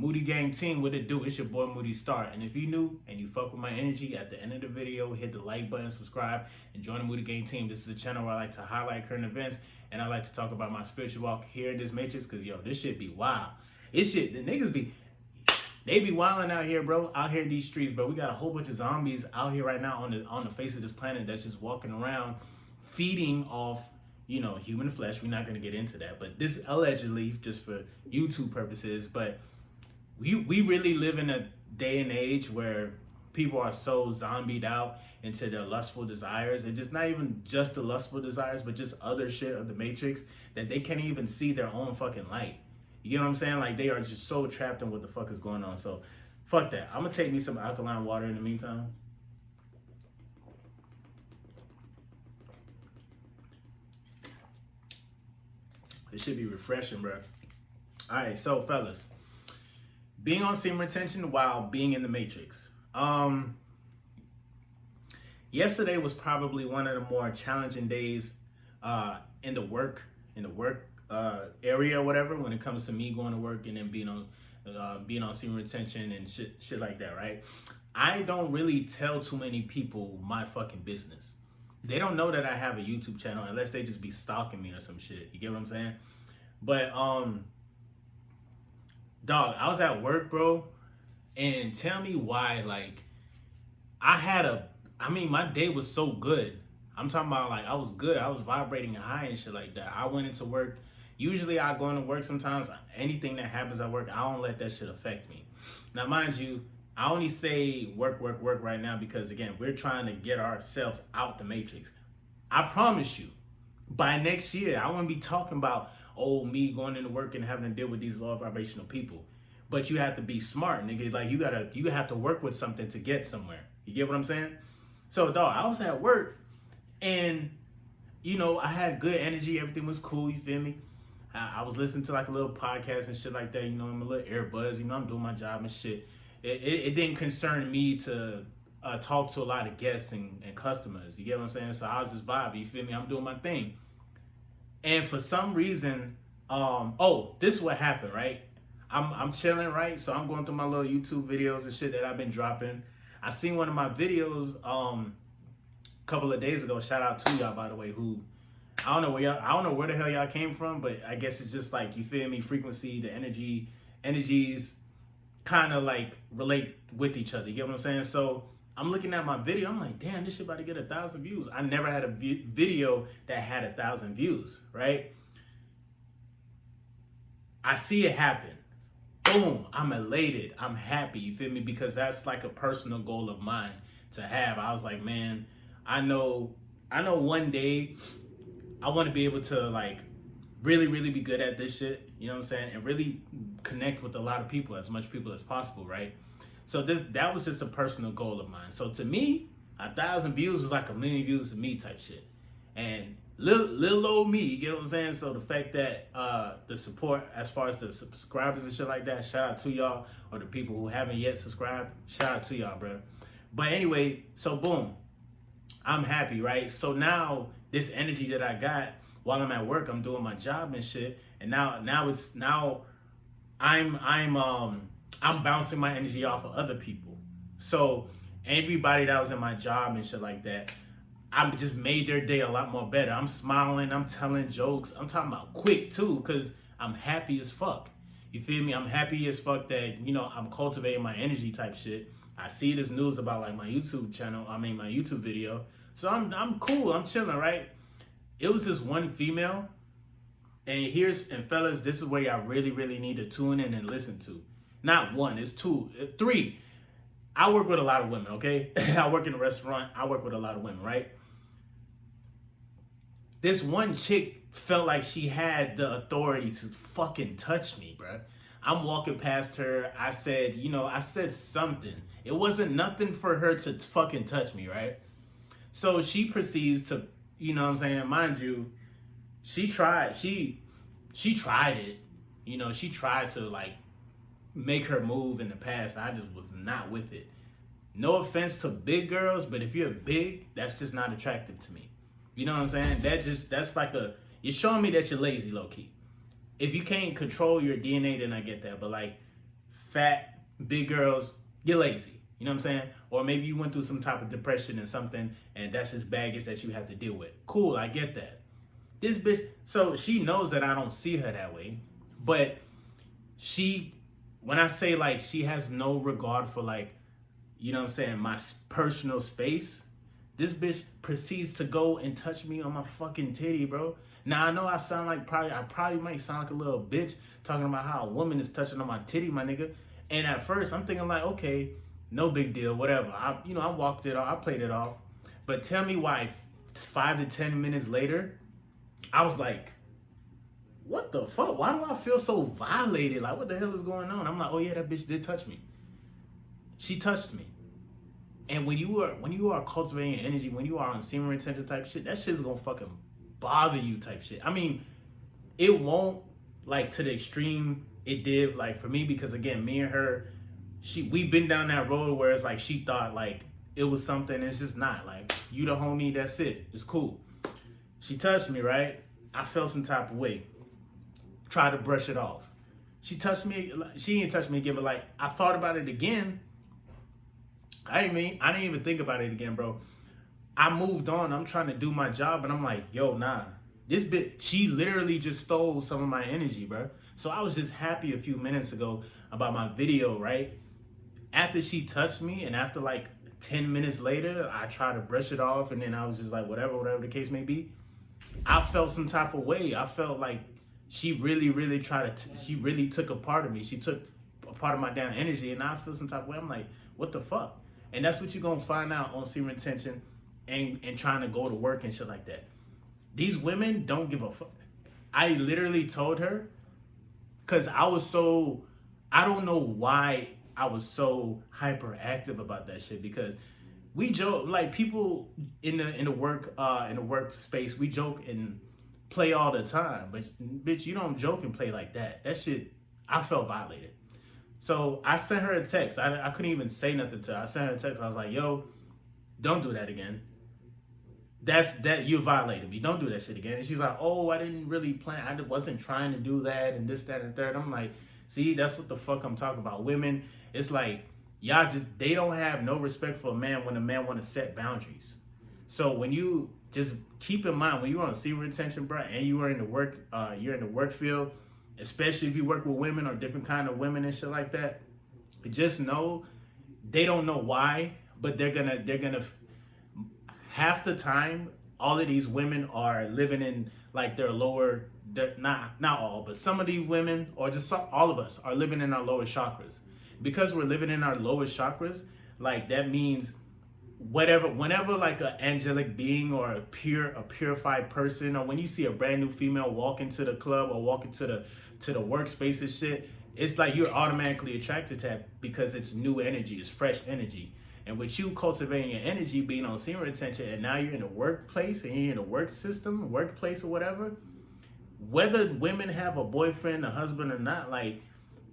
Moody Gang team, what it do? It's your boy Moody Starr. And if you new and you fuck with my energy, at the end of the video, hit the like button, subscribe, and join the Moody Gang team. This is a channel where I like to highlight current events and I like to talk about my spiritual walk here in this matrix, because yo, this shit be wild. This shit, the niggas be, they be wilding out here, bro. Out here in these streets, bro. We got a whole bunch of zombies out here right now on the face of this planet that's just walking around feeding off, you know, human flesh. We're not gonna get into that, but this allegedly, just for YouTube purposes, but we really live in a day and age where people are so zombied out into their lustful desires, and just not even just the lustful desires, but just other shit of the matrix, that they can't even see their own fucking light. You know what I'm saying? Like, they are just so trapped in what the fuck is going on. So fuck that. I'm gonna take me some alkaline water in the meantime. It should be refreshing, bro. All right, so fellas, being on semen retention while being in the matrix. Yesterday was probably one of the more challenging days in the work area or whatever, when it comes to me going to work and then being on semen retention and shit like that, right? I don't really tell too many people my fucking business. They don't know that I have a YouTube channel unless they just be stalking me or some shit. You get what I'm saying? But dog, I was at work, bro, and tell me why, like, my day was so good. I'm talking about, like, I was good. I was vibrating high and shit like that. I went into work. Usually I go into work sometimes. Anything that happens at work, I don't let that shit affect me. Now, mind you, I only say work right now because, again, we're trying to get ourselves out the matrix. I promise you, by next year, I won't be talking about, oh, me going into work and having to deal with these low vibrational people. But you have to be smart, nigga. Like, you have to work with something to get somewhere. You get what I'm saying? So, dog, I was at work and, you know, I had good energy. Everything was cool. You feel me? I was listening to like a little podcast and shit like that. You know, I'm a little earbuds. You know, I'm doing my job and shit. It didn't concern me to talk to a lot of guests and customers. You get what I'm saying? So I was just vibing. You feel me? I'm doing my thing. And for some reason, this is what happened, right? I'm chilling, right? So I'm going through my little YouTube videos and shit that I've been dropping. I seen one of my videos a couple of days ago. Shout out to y'all, by the way, who I don't know where the hell y'all came from, but I guess it's just like, you feel me, frequency, the energies kind of like relate with each other. You get what I'm saying? So I'm looking at my video. I'm like, damn, this shit about to get 1,000 views. I never had a video that had 1,000 views, right? I see it happen. Boom, I'm elated. I'm happy, you feel me? Because that's like a personal goal of mine to have. I was like, man, I know one day I want to be able to like really be good at this shit, you know what I'm saying? And really connect with a lot of people, as much people as possible, right? So that was just a personal goal of mine. So to me, 1,000 views was like 1,000,000 views to me type shit. And little old me, you get what I'm saying? So the fact that the support as far as the subscribers and shit like that, shout out to y'all, or the people who haven't yet subscribed, shout out to y'all, bro. But anyway, so boom, I'm happy, right? So now this energy that I got while I'm at work, I'm doing my job and shit, and now I'm bouncing my energy off of other people. So everybody that was in my job and shit like that, I just made their day a lot more better. I'm smiling, I'm telling jokes, I'm talking about quick too, because I'm happy as fuck. You feel me? I'm happy as fuck that, you know, I'm cultivating my energy type shit. I see this news about like my YouTube channel, my YouTube video. So I'm cool, I'm chilling, right? It was this one female, and fellas, this is where y'all really need to tune in and listen to. Not one, it's two, three. I work with a lot of women, okay? I work in a restaurant, I work with a lot of women, right? This one chick felt like she had the authority to fucking touch me, bruh. I'm walking past her, I said something. It wasn't nothing for her to fucking touch me, right? So she proceeds to, you know what I'm saying, mind you, she tried it. You know, she tried to like make her move in the past. I just was not with it. No offense to big girls, but if you're big, that's just not attractive to me. You know what I'm saying? That's like you're showing me that you're lazy, low key. If you can't control your DNA, then I get that. But like fat, big girls, you're lazy. You know what I'm saying? Or maybe you went through some type of depression and something, and that's just baggage that you have to deal with. Cool, I get that. This bitch, so she knows that I don't see her that way, but she, when I say like she has no regard for like, you know what I'm saying, my personal space, this bitch proceeds to go and touch me on my fucking titty, bro. Now I know I sound like I probably might sound like a little bitch talking about how a woman is touching on my titty, my nigga. And at first I'm thinking like, okay, no big deal, whatever. I walked it off, I played it off. But tell me why 5 to 10 minutes later, I was like, what the fuck? Why do I feel so violated? Like, what the hell is going on? I'm like, oh yeah, that bitch did touch me. She touched me. And when you are cultivating energy, when you are on semen retention type shit, that shit's gonna fucking bother you type shit. I mean, it won't like to the extreme it did like for me, because again, me and her, we've been down that road where it's like she thought like it was something. It's just not. Like, you the homie, that's it. It's cool. She touched me, right? I felt some type of way. Tried to brush it off. She touched me. She didn't touch me again, but like I thought about it again. I didn't even think about it again, bro. I moved on. I'm trying to do my job, and I'm like, yo, nah. This bitch, she literally just stole some of my energy, bro. So I was just happy a few minutes ago about my video, right? After she touched me, and after like 10 minutes later, I tried to brush it off, and then I was just like, whatever the case may be. I felt some type of way. I felt like she really she really took a part of me. She took a part of my damn energy, and I feel some type of way. I'm like, what the fuck? And that's what you're gonna find out on semen retention and trying to go to work and shit like that. These women don't give a fuck. I literally told her, because I don't know why I was so hyperactive about that shit, because we joke, like people in the workspace, we joke and play all the time, but bitch, you don't joke and play like that. That shit, I felt violated. So I sent her a text. I couldn't even say nothing to her. I sent her a text. I was like, yo, don't do that again. You violated me. Don't do that shit again. And she's like, oh, I didn't really plan. I wasn't trying to do that and this, that, and third. I'm like, see, that's what the fuck I'm talking about. Women, it's like, they don't have no respect for a man when a man want to set boundaries. So when you just keep in mind, when you're on semen retention, bro, and you are in the work field, especially if you work with women or different kind of women and shit like that, just know they don't know why, but they're gonna half the time, all of these women are living in like their lower, not all, but some of these women, or just all of us, are living in our lower chakras. Because we're living in our lowest chakras, like that means whenever like an angelic being or a purified person, or when you see a brand new female walk into the club or walk into the workspace and shit, it's like you're automatically attracted to that because it's new energy, it's fresh energy. And with you cultivating your energy, being on semen retention, and now you're in the workplace and you're in the workplace or whatever, whether women have a boyfriend, a husband or not, like,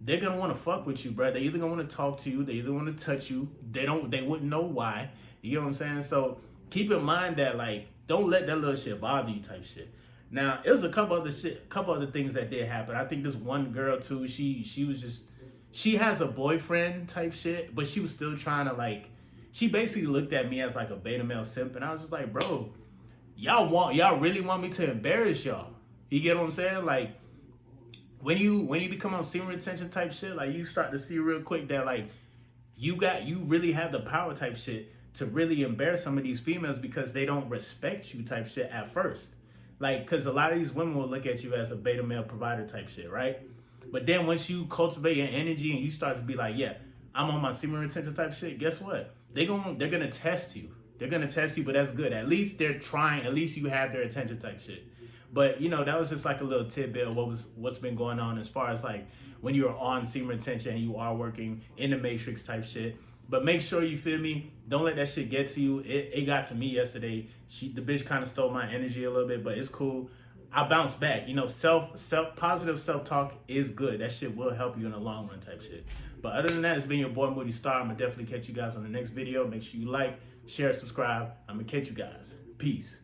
they're gonna want to fuck with you, bro. They either gonna want to talk to you, they either want to touch you. They wouldn't know why. You know what I'm saying? So keep in mind that, like, don't let that little shit bother you type shit. Now, it was a couple other things that did happen. I think this one girl too, she has a boyfriend type shit, but she was still trying to, like, she basically looked at me as like a beta male simp, and I was just like, bro, y'all really want me to embarrass y'all? You get what I'm saying? Like, when you become on semen retention type shit, like, you start to see real quick that, like, you really have the power type shit to really embarrass some of these females because they don't respect you type shit at first. Like, because a lot of these women will look at you as a beta male provider type shit, right? But then once you cultivate your energy and you start to be like, yeah, I'm on my semen retention type shit, guess what? They're gonna test you. They're gonna test you, but that's good. At least they're trying. At least you have their attention type shit. But, you know, that was just like a little tidbit of what's been going on as far as, like, when you're on semen retention and you are working in the matrix type shit. But make sure, you feel me, don't let that shit get to you. It got to me yesterday. The bitch kind of stole my energy a little bit, but it's cool. I bounced back. You know, positive self-talk is good. That shit will help you in the long run type shit. But other than that, it's been your boy Moody Starr. I'm gonna definitely catch you guys on the next video. Make sure you like, share, subscribe. I'm gonna catch you guys. Peace.